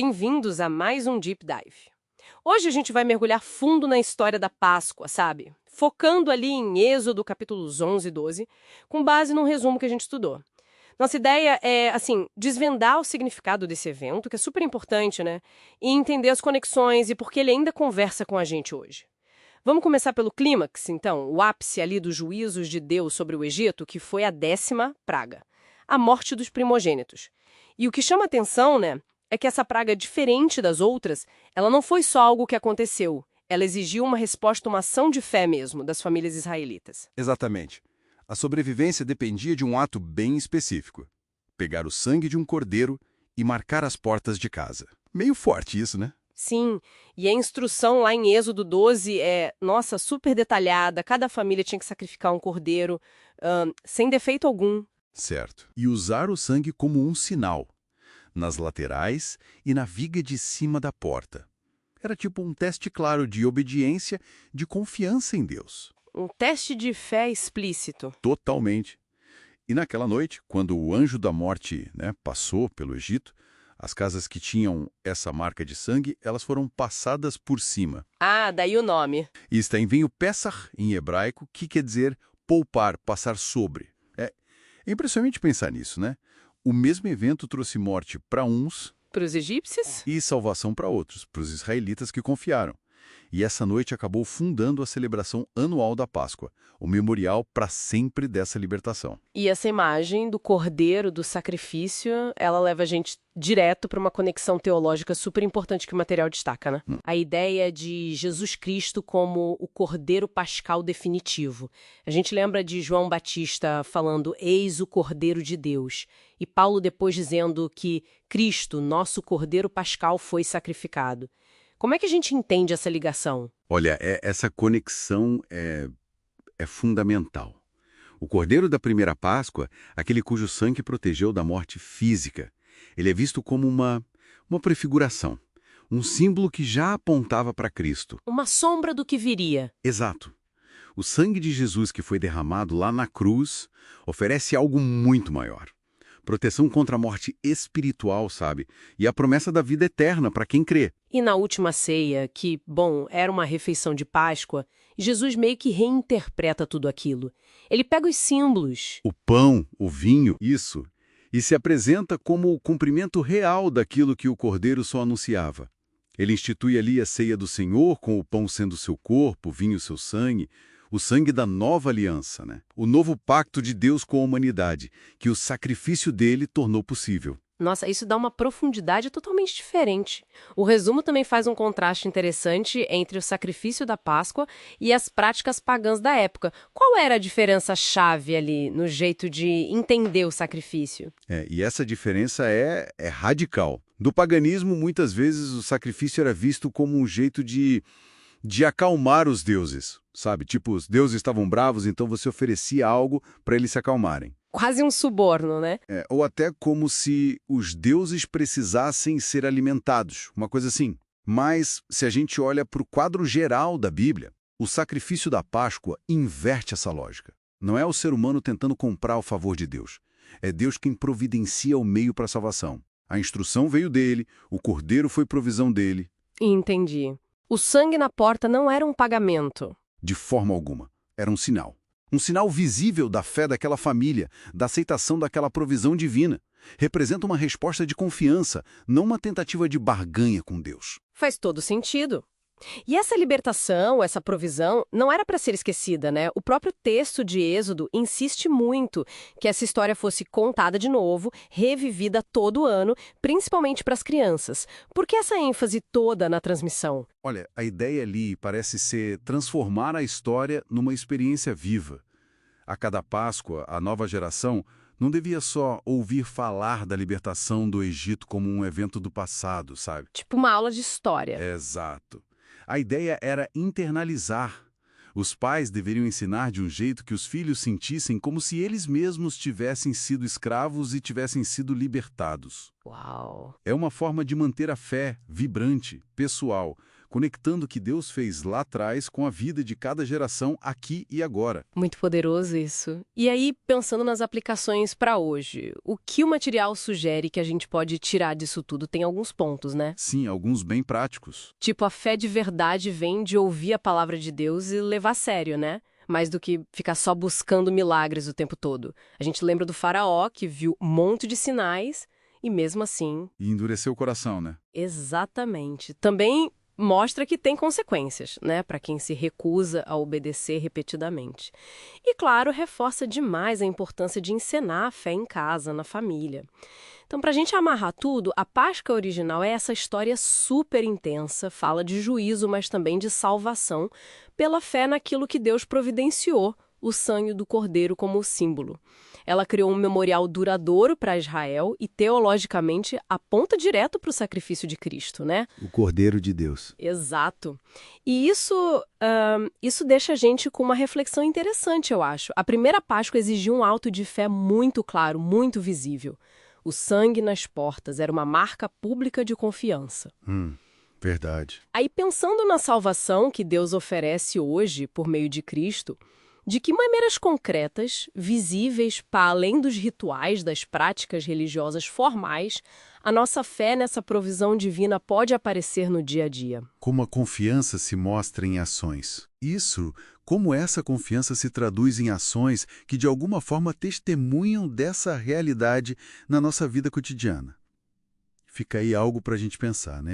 Bem-vindos a mais um Deep Dive. Hoje a gente vai mergulhar fundo na história da Páscoa, sabe? Focando ali em Êxodo, capítulos 11 e 12, com base num resumo que a gente estudou. Nossa ideia é, desvendar o significado desse evento, que é super importante, né? E entender as conexões e por que ele ainda conversa com a gente hoje. Vamos começar pelo clímax, então, o ápice ali dos juízos de Deus sobre o Egito, que foi a 10ª praga, a morte dos primogênitos. E o que chama atenção, né, é que essa praga, diferente das outras, ela não foi só algo que aconteceu. Ela exigiu uma resposta, uma ação de fé mesmo, das famílias israelitas. Exatamente. A sobrevivência dependia de um ato bem específico. Pegar o sangue de um cordeiro e marcar as portas de casa. Meio forte isso, né? Sim, e a instrução lá em Êxodo 12 é, nossa, super detalhada. Cada família tinha que sacrificar um cordeiro, sem defeito algum. Certo. E usar o sangue como um sinal, nas laterais e na viga de cima da porta. Era tipo um teste claro de obediência, de confiança em Deus. Um teste de fé explícito. Totalmente. E naquela noite, quando o anjo da morte, passou pelo Egito, as casas que tinham essa marca de sangue, elas foram passadas por cima. Ah, daí o nome. E vem o Pessach, em hebraico, que quer dizer poupar, passar sobre. É impressionante pensar nisso, né? O mesmo evento trouxe morte para uns Para os egípcios? e salvação para outros, para os israelitas que confiaram. E essa noite acabou fundando a celebração anual da Páscoa, o memorial para sempre dessa libertação. E essa imagem do cordeiro, do sacrifício, ela leva a gente direto para uma conexão teológica super importante que o material destaca, né? A ideia de Jesus Cristo como o cordeiro pascal definitivo. A gente lembra de João Batista falando, eis o cordeiro de Deus. E Paulo depois dizendo que Cristo, nosso cordeiro pascal, foi sacrificado. Como é que a gente entende essa ligação? Olha, essa conexão é fundamental. O cordeiro da primeira Páscoa, aquele cujo sangue protegeu da morte física, ele é visto como uma prefiguração, um símbolo que já apontava para Cristo. Uma sombra do que viria. Exato. O sangue de Jesus que foi derramado lá na cruz oferece algo muito maior. Proteção contra a morte espiritual, sabe? E a promessa da vida eterna para quem crê. E na última ceia, que, era uma refeição de Páscoa, Jesus meio que reinterpreta tudo aquilo. Ele pega os símbolos. O pão, o vinho, isso. E se apresenta como o cumprimento real daquilo que o Cordeiro só anunciava. Ele institui ali a ceia do Senhor, com o pão sendo seu corpo, o vinho seu sangue, o sangue da nova aliança, né? O novo pacto de Deus com a humanidade, que o sacrifício dele tornou possível. Nossa, isso dá uma profundidade totalmente diferente. O resumo também faz um contraste interessante entre o sacrifício da Páscoa e as práticas pagãs da época. Qual era a diferença-chave ali no jeito de entender o sacrifício? E essa diferença é radical. Do paganismo, muitas vezes o sacrifício era visto como um jeito de acalmar os deuses, sabe? Tipo, os deuses estavam bravos, então você oferecia algo para eles se acalmarem. Quase um suborno, né? Ou até como se os deuses precisassem ser alimentados, uma coisa assim. Mas, se a gente olha para o quadro geral da Bíblia, o sacrifício da Páscoa inverte essa lógica. Não é o ser humano tentando comprar o favor de Deus. É Deus quem providencia o meio para a salvação. A instrução veio dele, o cordeiro foi provisão dele. Entendi. O sangue na porta não era um pagamento. De forma alguma. Era um sinal. Um sinal visível da fé daquela família, da aceitação daquela provisão divina. Representa uma resposta de confiança, não uma tentativa de barganha com Deus. Faz todo sentido. E essa libertação, essa provisão, não era para ser esquecida, né? O próprio texto de Êxodo insiste muito que essa história fosse contada de novo, revivida todo ano, principalmente para as crianças. Por que essa ênfase toda na transmissão? Olha, a ideia ali parece ser transformar a história numa experiência viva. A cada Páscoa, a nova geração não devia só ouvir falar da libertação do Egito como um evento do passado, sabe? Tipo uma aula de história. Exato. A ideia era internalizar. Os pais deveriam ensinar de um jeito que os filhos sentissem como se eles mesmos tivessem sido escravos e tivessem sido libertados. Uau! É uma forma de manter a fé vibrante, pessoal, conectando o que Deus fez lá atrás com a vida de cada geração aqui e agora. Muito poderoso isso. E aí, pensando nas aplicações para hoje, o que o material sugere que a gente pode tirar disso tudo? Tem alguns pontos, né? Sim, alguns bem práticos. Tipo, a fé de verdade vem de ouvir a palavra de Deus e levar a sério, né? Mais do que ficar só buscando milagres o tempo todo. A gente lembra do faraó, que viu um monte de sinais e mesmo assim... E endureceu o coração, né? Exatamente. Também mostra que tem consequências, né, para quem se recusa a obedecer repetidamente. E, claro, reforça demais a importância de encenar a fé em casa, na família. Então, para a gente amarrar tudo, a Páscoa original é essa história super intensa, fala de juízo, mas também de salvação, pela fé naquilo que Deus providenciou, o sangue do Cordeiro como símbolo. Ela criou um memorial duradouro para Israel e, teologicamente, aponta direto para o sacrifício de Cristo, né? O Cordeiro de Deus. Exato. E isso deixa a gente com uma reflexão interessante, eu acho. A primeira Páscoa exigiu um ato de fé muito claro, muito visível. O sangue nas portas era uma marca pública de confiança. Verdade. Aí, pensando na salvação que Deus oferece hoje por meio de Cristo, de que maneiras concretas, visíveis para além dos rituais, das práticas religiosas formais, a nossa fé nessa provisão divina pode aparecer no dia a dia? Como a confiança se mostra em ações. Como essa confiança se traduz em ações que de alguma forma testemunham dessa realidade na nossa vida cotidiana. Fica aí algo para a gente pensar, né?